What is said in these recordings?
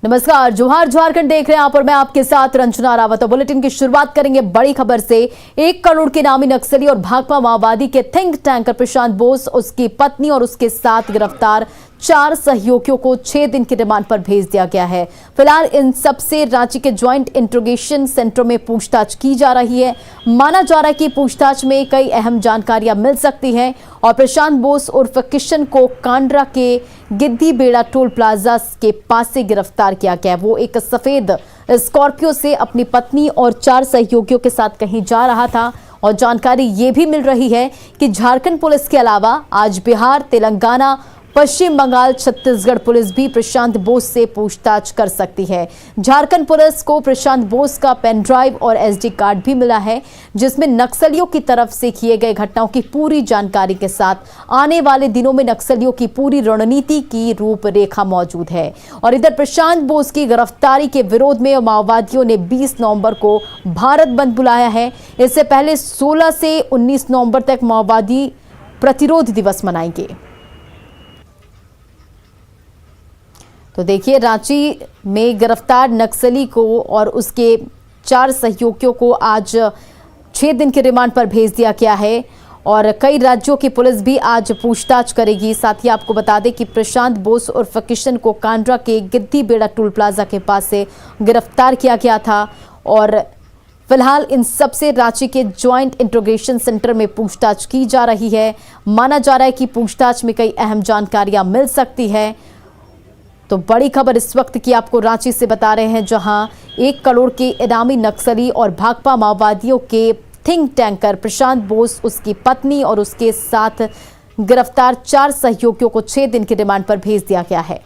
नमस्कार, जोहार झारखंड देख रहे हैं आप और मैं आपके साथ रंजना रावत। और बुलेटिन की शुरुआत करेंगे बड़ी खबर से। 1 करोड़ के नामी नक्सली और भाकपा माओवादी के थिंक टैंकर प्रशांत बोस, उसकी पत्नी और उसके साथ गिरफ्तार 4 सहयोगियों को 6 दिन की रिमांड पर भेज दिया गया है। फिलहाल इन सबसे रांची के ज्वाइंट इंट्रोगेशन सेंटर में पूछताछ की जा रही है। माना जा रहा है कि पूछताछ में कई अहम जानकारियां मिल सकती हैं और प्रशांत बोस उर्फ किशन को कांड्रा के गिद्दी बेड़ा टोल प्लाजा के पास से गिरफ्तार किया गया। वो एक सफेद स्कॉर्पियो से अपनी पत्नी और 4 सहयोगियों के साथ कहीं जा रहा था। और जानकारी ये भी मिल रही है कि झारखंड पुलिस के अलावा आज बिहार, तेलंगाना, पश्चिम बंगाल, छत्तीसगढ़ पुलिस भी प्रशांत बोस से पूछताछ कर सकती है। झारखंड पुलिस को प्रशांत बोस का पेन ड्राइव और एसडी कार्ड भी मिला है, जिसमें नक्सलियों की तरफ से किए गए घटनाओं की पूरी जानकारी के साथ आने वाले दिनों में नक्सलियों की पूरी रणनीति की रूपरेखा मौजूद है। और इधर प्रशांत बोस की गिरफ्तारी के विरोध में माओवादियों ने 20 नवंबर को भारत बंद बुलाया है। इससे पहले 16 से 19 नवंबर तक माओवादी प्रतिरोध दिवस मनाएंगे। तो देखिए, रांची में गिरफ्तार नक्सली को और उसके 4 सहयोगियों को आज 6 दिन के रिमांड पर भेज दिया गया है और कई राज्यों की पुलिस भी आज पूछताछ करेगी। साथ ही आपको बता दें कि प्रशांत बोस उर्फ किशन को कांड्रा के गिद्दी बेड़ा टोल प्लाजा के पास से गिरफ्तार किया गया था और फिलहाल इन सबसे रांची के ज्वाइंट इंट्रोगेशन सेंटर में पूछताछ की जा रही है। माना जा रहा है कि पूछताछ में कई अहम जानकारियां मिल सकती है। तो बड़ी खबर इस वक्त की आपको रांची से बता रहे हैं, जहां 1 करोड़ के इनामी नक्सली और भाकपा माओवादियों के थिंक टैंकर प्रशांत बोस, उसकी पत्नी और उसके साथ गिरफ्तार 4 सहयोगियों को 6 दिन की रिमांड पर भेज दिया गया है।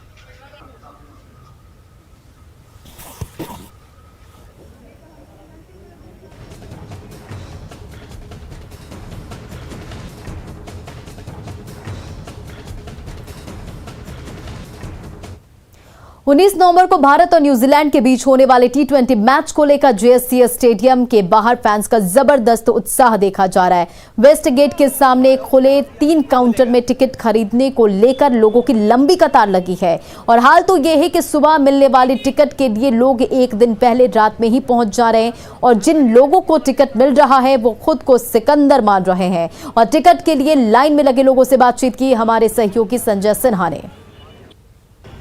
उन्नीस नवंबर को भारत और न्यूजीलैंड के बीच होने वाले T20 मैच को लेकर JSCA स्टेडियम के बाहर फैंस का जबरदस्त उत्साह देखा जा रहा है। वेस्ट गेट के सामने खुले 3 काउंटर में टिकट खरीदने को लेकर लोगों की लंबी कतार लगी है और हाल तो यह है कि सुबह मिलने वाली टिकट के लिए लोग एक दिन पहले रात में ही पहुंच जा रहे हैं और जिन लोगों को टिकट मिल रहा है वो खुद को सिकंदर मान रहे हैं। और टिकट के लिए लाइन में लगे लोगों से बातचीत की हमारे सहयोगी संजय सिन्हा ने।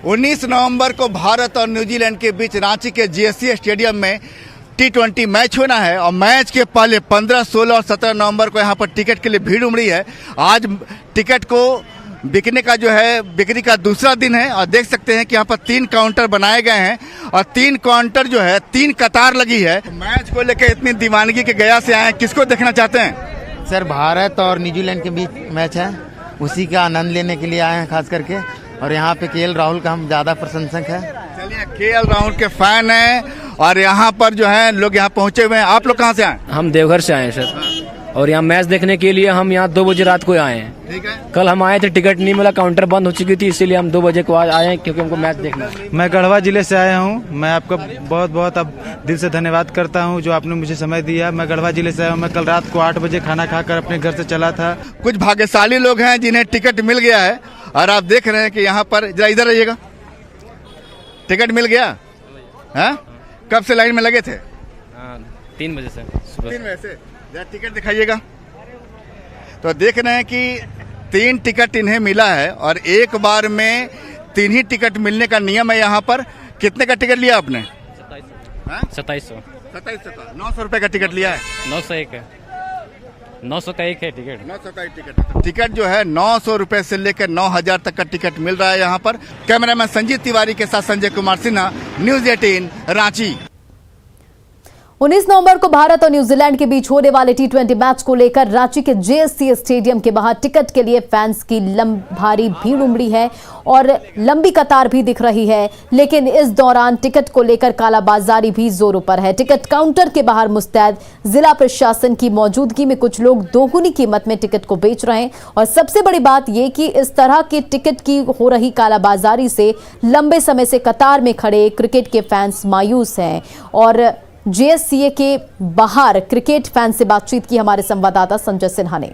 19 नवंबर को भारत और न्यूजीलैंड के बीच रांची के JSCA स्टेडियम में T20 मैच होना है और मैच के पहले 15, 16 और 17 नवंबर को यहां पर टिकट के लिए भीड़ उमड़ी है। आज टिकट को बिकने का बिक्री का दूसरा दिन है और देख सकते हैं कि यहाँ पर 3 काउंटर बनाए गए हैं और 3 काउंटर 3 कतार लगी है। मैच को लेकर इतनी दीवानगी के गया से आए हैं, किसको देखना चाहते हैं? सर, भारत और न्यूजीलैंड के बीच मैच है, उसी का आनंद लेने के लिए आए हैं खास करके। और यहाँ पे KL राहुल का हम ज्यादा प्रशंसक हैं। चलिए, KL राहुल के फैन हैं और यहाँ पर लोग यहाँ पहुँचे हुए हैं। आप लोग कहाँ से आए? हम देवघर से आए हैं सर और यहाँ मैच देखने के लिए हम यहाँ 2 बजे रात को आए हैं। ठीक है। कल हम आए थे, टिकट नहीं मिला, काउंटर बंद हो चुकी थी, इसीलिए हम 2 बजे को आए हैं क्योंकि हमको मैच देखना है। मैं गढ़वा जिले से आया हूँ। मैं आपका बहुत बहुत अब दिल से धन्यवाद करता हूँ जो आपने मुझे समय दिया। मैं गढ़वा जिले से आया हूँ। मैं कल रात को 8 बजे खाना खाकर अपने घर से चला था। कुछ भाग्यशाली लोग हैं जिन्हें टिकट मिल गया है और आप देख रहे हैं कि यहाँ पर जरा इधर रहिएगा, टिकट मिल गया है। कब से लाइन में लगे थे? 3 बजे से सुबह। 3 बजे से। जरा टिकट दिखाइएगा। तो देख रहे हैं कि 3 टिकट इन्हें मिला है और एक बार में 3 ही टिकट मिलने का नियम है यहाँ पर। कितने का टिकट लिया आपने? 2700 का 900 रुपए का टिकट लिया है। 901 है, 900 का एक है टिकट। 900 का एक टिकट। टिकट 900 रुपए से लेकर 9000 तक का टिकट मिल रहा है यहाँ पर। कैमरामैन संजीत तिवारी के साथ संजय कुमार सिन्हा, न्यूज़ 18 रांची। 19 नवंबर को भारत और न्यूजीलैंड के बीच होने वाले T20 मैच को लेकर रांची के JSCA स्टेडियम के बाहर टिकट के लिए फैंस की भारी भीड़ उमड़ी है और लंबी कतार भी दिख रही है। लेकिन इस दौरान टिकट को लेकर कालाबाजारी भी जोरों पर है। टिकट काउंटर के बाहर मुस्तैद जिला प्रशासन की मौजूदगी में कुछ लोग दोगुनी कीमत में टिकट को बेच रहे हैं और सबसे बड़ी बात यह कि इस तरह के टिकट की हो रही कालाबाजारी से लंबे समय से कतार में खड़े क्रिकेट के फैंस मायूस हैं। और JSCA के बाहर क्रिकेट फैन से बातचीत की हमारे संवाददाता संजय सिन्हा ने।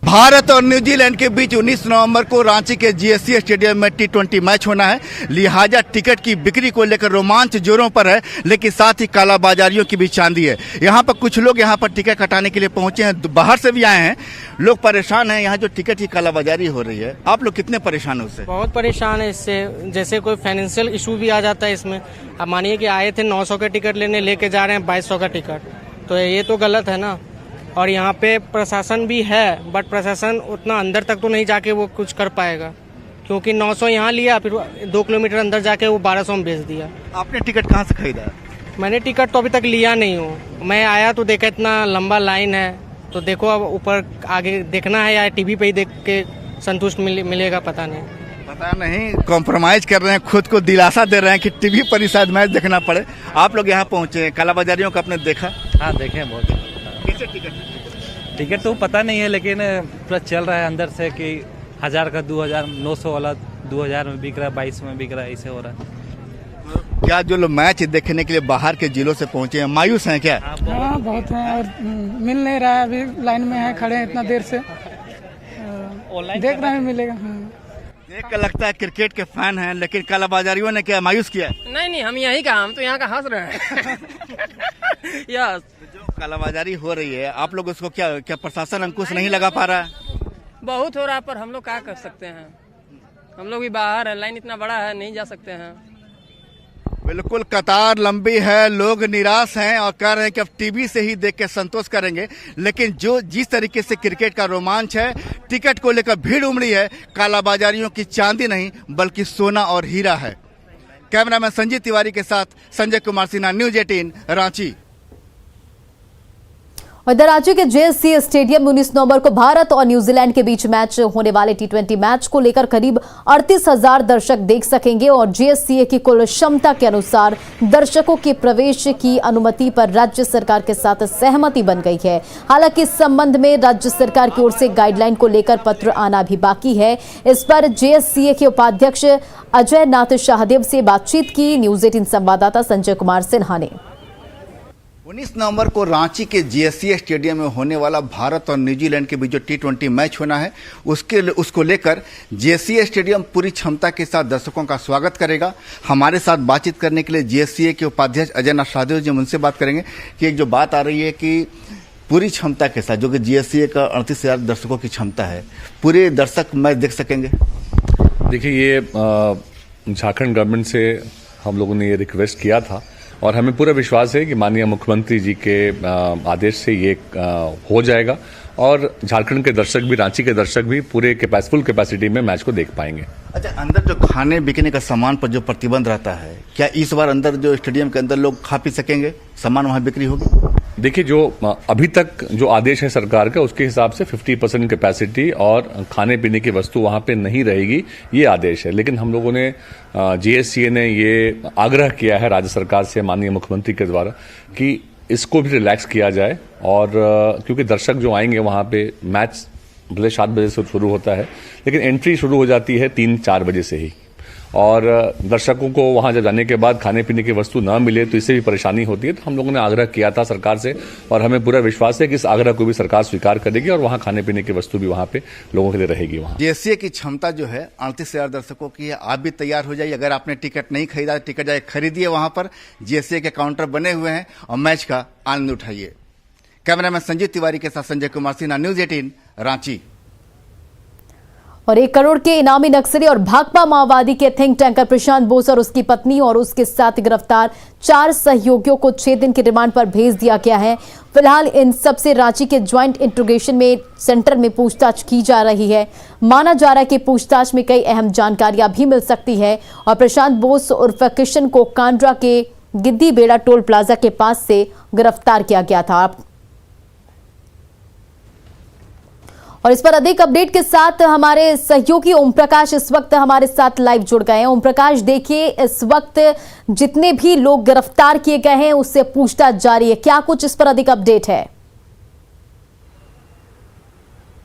भारत और न्यूजीलैंड के बीच 19 नवंबर को रांची के जीएससी स्टेडियम में T20 मैच होना है। लिहाजा टिकट की बिक्री को लेकर रोमांच जोरों पर है, लेकिन साथ ही कालाबाजारियों की भी चांदी है। यहाँ पर कुछ लोग यहाँ पर टिकट कटाने के लिए पहुंचे हैं, बाहर से भी आए हैं। लोग परेशान हैं, यहाँ जो टिकट की कालाबाजारी हो रही है। आप लोग कितने परेशान हैं उससे? बहुत परेशान है इससे। जैसे कोई फाइनेंशियल इशू भी आ जाता है इसमें। अब मानिए कि आए थे 900 का टिकट लेने, लेके जा रहे हैं 2200 का टिकट, तो ये तो गलत है ना। और यहाँ पे प्रशासन भी है, बट प्रशासन उतना अंदर तक तो नहीं जाके वो कुछ कर पाएगा, क्योंकि 900 यहाँ लिया, फिर 2 किलोमीटर अंदर जाके वो 1200 में बेच दिया। आपने टिकट कहाँ से खरीदा? मैंने टिकट तो अभी तक लिया नहीं हूँ। मैं आया तो देखा इतना लंबा लाइन है, तो देखो अब ऊपर आगे देखना है या टीवी पे ही देख के संतुष्ट मिलेगा, पता नहीं। कॉम्प्रोमाइज कर रहे हैं, खुद को दिलासा दे रहे हैं कि टीवी पर ही शायद मैच देखना पड़े। आप लोग यहाँ पहुँचे, कालाबाजारियों का आपने देखा? हाँ देखे हैं बहुत। कैसे टिकट तो पता नहीं है, लेकिन पूरा चल रहा है अंदर से कि 1000 का 2000, 900 वाला 2000 में बिक रहा है, 22 में बिक रहा है, ऐसे हो रहा है। क्या जो लोग मैच देखने के लिए बाहर के जिलों से पहुंचे हैं मायूस हैं क्या? हाँ बहुत हैं, और मिल नहीं रहा है। अभी लाइन में है, खड़े हैं इतना देर से, देख रहे हैं मिलेगा। हाँ। देख कर लगता है क्रिकेट के फैन हैं, लेकिन कालाबाजारियों ने क्या मायूस किया? नहीं, हम यही का, हम तो यहाँ का हंस रहे हैं। यस, जो कालाबाजारी हो रही है, आप लोग उसको क्या प्रशासन अंकुश नहीं लगा पा रहा है? बहुत हो रहा है, पर हम लोग क्या कर सकते हैं। हम लोग भी बाहर है, लाइन इतना बड़ा है, नहीं जा सकते हैं। बिल्कुल, कतार लंबी है, लोग निराश हैं और कह रहे हैं कि अब टीवी से ही देख के संतोष करेंगे। लेकिन जिस तरीके से क्रिकेट का रोमांच है, टिकट को लेकर भीड़ उमड़ी है, कालाबाजारियों की चांदी नहीं बल्कि सोना और हीरा है। कैमरामैन संजीव तिवारी के साथ संजय कुमार सिन्हा, न्यूज 18 रांची। इधर रांची के जेएससी स्टेडियम में 19 नवंबर को भारत और न्यूजीलैंड के बीच मैच होने वाले T20 मैच को लेकर करीब 38,000 दर्शक देख सकेंगे और जेएससीए की कुल क्षमता के अनुसार दर्शकों के प्रवेश की अनुमति पर राज्य सरकार के साथ सहमति बन गई है। हालांकि इस संबंध में राज्य सरकार की ओर से गाइडलाइन को लेकर पत्र आना भी बाकी है। इस पर जेएससीए के उपाध्यक्ष अजय नाथ शाहदेव से बातचीत की न्यूज 18 संवाददाता संजय कुमार सिन्हा ने। 19 नवंबर को रांची के जीएससी स्टेडियम में होने वाला भारत और न्यूजीलैंड के बीच जो T20 मैच होना है, उसको लेकर जीएससी स्टेडियम पूरी क्षमता के साथ दर्शकों का स्वागत करेगा। हमारे साथ बातचीत करने के लिए जीएससी के उपाध्यक्ष अजय नाथ शाहदेव जी, उनसे बात करेंगे कि एक जो बात आ रही है कि पूरी क्षमता के साथ, जो कि जीएससी का 38,000 दर्शकों की क्षमता है, पूरे दर्शक मैच देख सकेंगे। देखिए, ये झारखंड गवर्नमेंट से हम लोगों ने ये रिक्वेस्ट किया था और हमें पूरा विश्वास है कि माननीय मुख्यमंत्री जी के आदेश से ये हो जाएगा और झारखंड के दर्शक भी, रांची के दर्शक भी पूरे फुल कैपेसिटी में मैच को देख पाएंगे। अच्छा, अंदर जो खाने बिकने का सामान पर जो प्रतिबंध रहता है, क्या इस बार अंदर जो स्टेडियम के अंदर लोग खा पी सकेंगे, सामान वहां बिक्री होगी? देखिए, जो अभी तक जो आदेश है सरकार का, उसके हिसाब से 50% कैपेसिटी और खाने पीने की वस्तु वहां पे नहीं रहेगी, ये आदेश है। लेकिन हम लोगों ने जीएससीए ने ये आग्रह किया है राज्य सरकार से, माननीय मुख्यमंत्री के द्वारा, कि इसको भी रिलैक्स किया जाए। और क्योंकि दर्शक जो आएंगे वहां पे, मैच भले 7 बजे से शुरू होता है, लेकिन एंट्री शुरू हो जाती है 3-4 बजे से ही, और दर्शकों को वहां जब जाने के बाद खाने पीने की वस्तु न मिले तो इससे भी परेशानी होती है। तो हम लोगों ने आग्रह किया था सरकार से और हमें पूरा विश्वास है कि इस आग्रह को भी सरकार स्वीकार करेगी और वहां खाने पीने की वस्तु भी वहां पे लोगों के लिए रहेगी। वहां जीएससी की क्षमता जो है 38,000 दर्शकों की है। आप भी तैयार हो जाइए। अगर आपने टिकट नहीं खरीदा, टिकट जाए खरीदिए, वहां पर जीएससी के काउंटर बने हुए हैं और मैच का आनंद उठाइए। कैमरामैन संजीव तिवारी के साथ संजय कुमार सिन्हा, न्यूज 18 रांची। और 1 करोड़ के इनामी नक्सली और भाकपा माओवादी के थिंक टैंकर प्रशांत बोस और उसकी पत्नी और उसके साथ गिरफ्तार 4 सहयोगियों को 6 दिन की रिमांड पर भेज दिया गया है। फिलहाल इन सबसे रांची के ज्वाइंट इंट्रोगेशन में सेंटर में पूछताछ की जा रही है। माना जा रहा है कि पूछताछ में कई अहम जानकारियां भी मिल सकती है। और प्रशांत बोस उर्फ किशन को कांड्रा के गिद्दी बेड़ा टोल प्लाजा के पास से गिरफ्तार किया गया था। और इस पर अधिक अपडेट के साथ हमारे सहयोगी ओम प्रकाश इस वक्त हमारे साथ लाइव जुड़ गए हैं। ओम प्रकाश, देखिए, इस वक्त जितने भी लोग गिरफ्तार किए गए हैं उससे पूछताछ जारी है, क्या कुछ इस पर अधिक अपडेट है?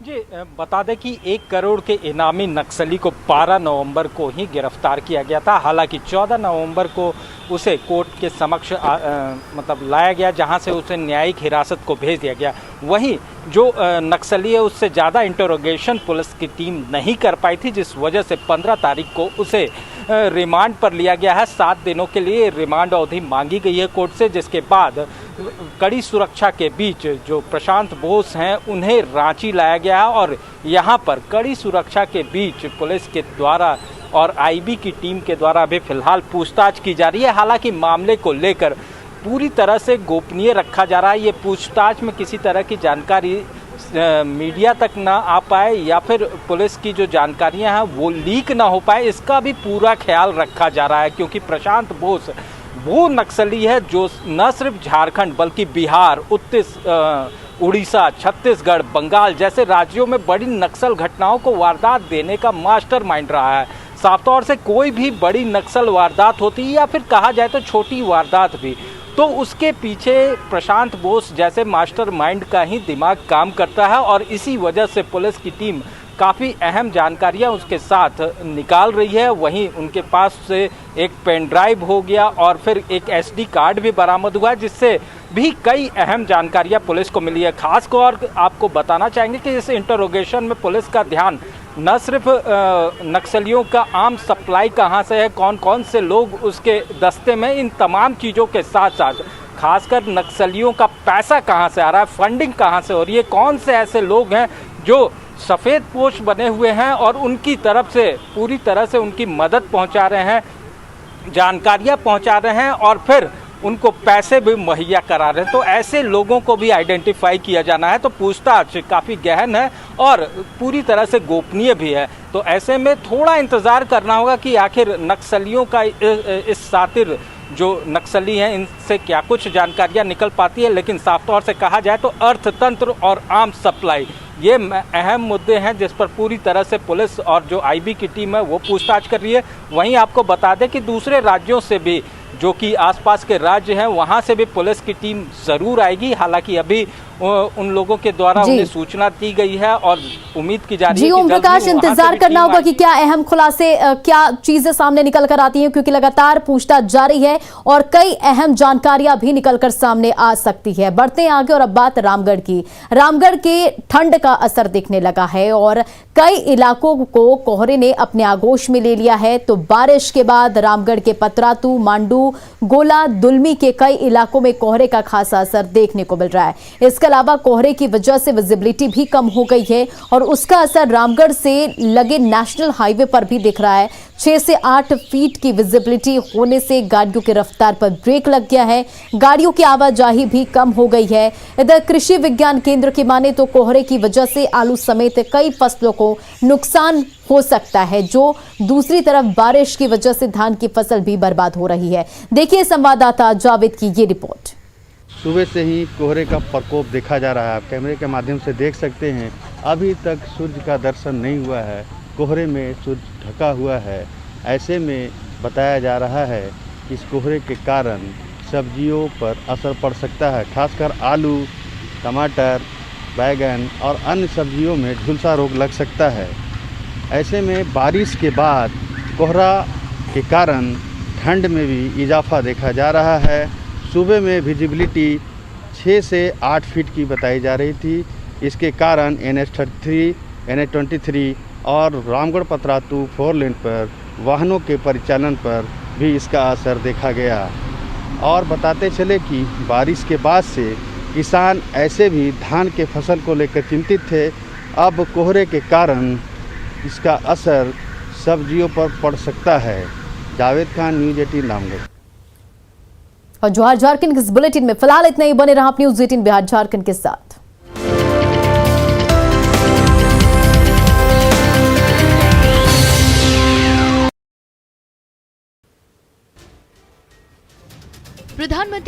जी, बता दें कि 1 करोड़ के इनामी नक्सली को 12 नवंबर को ही गिरफ्तार किया गया था। हालांकि 14 नवंबर को उसे कोर्ट के समक्ष मतलब लाया गया, जहां से उसे न्यायिक हिरासत को भेज दिया गया। वहीं जो नक्सली है उससे ज़्यादा इंटरोगेशन पुलिस की टीम नहीं कर पाई थी, जिस वजह से 15 तारीख को उसे रिमांड पर लिया गया है। 7 दिनों के लिए रिमांड अवधि मांगी गई है कोर्ट से, जिसके बाद कड़ी सुरक्षा के बीच जो प्रशांत बोस हैं उन्हें रांची लाया गया है और यहाँ पर कड़ी सुरक्षा के बीच पुलिस के द्वारा और आईबी की टीम के द्वारा अभी फिलहाल पूछताछ की जा रही है। हालांकि मामले को लेकर पूरी तरह से गोपनीय रखा जा रहा है। ये पूछताछ में किसी तरह की जानकारी मीडिया तक ना आ पाए या फिर पुलिस की जो जानकारियां हैं वो लीक ना हो पाए, इसका भी पूरा ख्याल रखा जा रहा है। क्योंकि प्रशांत बोस वो नक्सली है जो न सिर्फ झारखंड बल्कि बिहार, उड़ीसा, छत्तीसगढ़, बंगाल जैसे राज्यों में बड़ी नक्सल घटनाओं को वारदात देने का मास्टरमाइंड रहा है। साफ तौर से कोई भी बड़ी नक्सल वारदात होती है या फिर कहा जाए तो छोटी वारदात भी, तो उसके पीछे प्रशांत बोस जैसे मास्टरमाइंड का ही दिमाग काम करता है और इसी वजह से पुलिस की टीम काफ़ी अहम जानकारियां उसके साथ निकाल रही है। वहीं उनके पास से एक पेन ड्राइव हो गया और फिर एक SD कार्ड भी बरामद हुआ है, जिससे भी कई अहम जानकारियां पुलिस को मिली है। खास तौर आपको बताना चाहेंगे कि इस इंटरोगेशन में पुलिस का ध्यान न सिर्फ नक्सलियों का आम सप्लाई कहाँ से है, कौन कौन से लोग उसके दस्ते में, इन तमाम चीज़ों के साथ साथ खासकर नक्सलियों का पैसा कहाँ से आ रहा है, फंडिंग कहाँ से हो रही है, कौन से ऐसे लोग हैं जो सफ़ेद पोश बने हुए हैं और उनकी तरफ से पूरी तरह से उनकी मदद पहुंचा रहे हैं, जानकारियां पहुंचा रहे हैं और फिर उनको पैसे भी मुहैया करा रहे हैं। तो ऐसे लोगों को भी आइडेंटिफाई किया जाना है। तो पूछताछ काफ़ी गहन है और पूरी तरह से गोपनीय भी है। तो ऐसे में थोड़ा इंतज़ार करना होगा कि आखिर नक्सलियों का इस सातिर जो नक्सली हैं इनसे क्या कुछ जानकारियां निकल पाती है। लेकिन साफ तौर से कहा जाए तो अर्थतंत्र और आर्म सप्लाई ये अहम मुद्दे हैं जिस पर पूरी तरह से पुलिस और जो आईबी की टीम है वो पूछताछ कर रही है। वहीं आपको बता दें कि दूसरे राज्यों से भी जो कि आसपास के राज्य हैं वहां से भी पुलिस की टीम ज़रूर आएगी। हालांकि अभी उन लोगों के द्वारा उन्हें सूचना दी गई है और उम्मीद की जा रही है कि ओम प्रकाश, इंतजार करना होगा कि क्या अहम खुलासे, क्या चीजें सामने निकल कर आती हैं, क्योंकि लगातार पूछताछ जारी है और कई अहम जानकारियां भी निकलकर सामने आ सकती है। बढ़ते हैं आगे और अब बात रामगढ़ की। रामगढ़ के ठंड का असर दिखने लगा है और कई इलाकों को कोहरे ने अपने आगोश में ले लिया है। तो बारिश के बाद रामगढ़ के पतरातू, मांडू, गोला, दुलमी के कई इलाकों में कोहरे का खासा असर देखने को मिल रहा है। इसके अलावा कोहरे की वजह से विजिबिलिटी भी कम हो गई है और उसका असर रामगढ़ से लगे नेशनल हाईवे पर भी दिख रहा है। 6 से 8 फीट की विजिबिलिटी होने से गाड़ियों की रफ्तार पर ब्रेक लग गया है, गाड़ियों की आवाजाही भी कम हो गई है। इधर कृषि विज्ञान केंद्र की माने तो कोहरे की वजह से आलू समेत कई फसलों को नुकसान हो सकता है, जो दूसरी तरफ बारिश की वजह से धान की फसल भी बर्बाद हो रही है। देखिए संवाददाता जावेद की ये रिपोर्ट। सुबह से ही कोहरे का प्रकोप देखा जा रहा है। आप कैमरे के माध्यम से देख सकते हैं, अभी तक सूर्य का दर्शन नहीं हुआ है, कोहरे में सूर्य ढका हुआ है। ऐसे में बताया जा रहा है कि इस कोहरे के कारण सब्जियों पर असर पड़ सकता है, खासकर आलू, टमाटर, बैगन और अन्य सब्जियों में झुलसा रोग लग सकता है। ऐसे में बारिश के बाद कोहरा के कारण ठंड में भी इजाफा देखा जा रहा है। सुबह में विजिबिलिटी 6 से 8 फीट की बताई जा रही थी। इसके कारण NH33, NH23 और रामगढ़ पतरातू 4 लेन पर वाहनों के परिचालन पर भी इसका असर देखा गया। और बताते चले कि बारिश के बाद से किसान ऐसे भी धान के फसल को लेकर चिंतित थे। अब कोहरे के कारण इसका असर सब्जियों पर पड़ सकता है। जावेद खान, न्यूज़ 18 रामगढ़। और जोहार झारखंड के इस बुलेटिन में फिलहाल इतना ही। बने रहा न्यूज़ 18 बिहार झारखंड के साथ। प्रधानमंत्री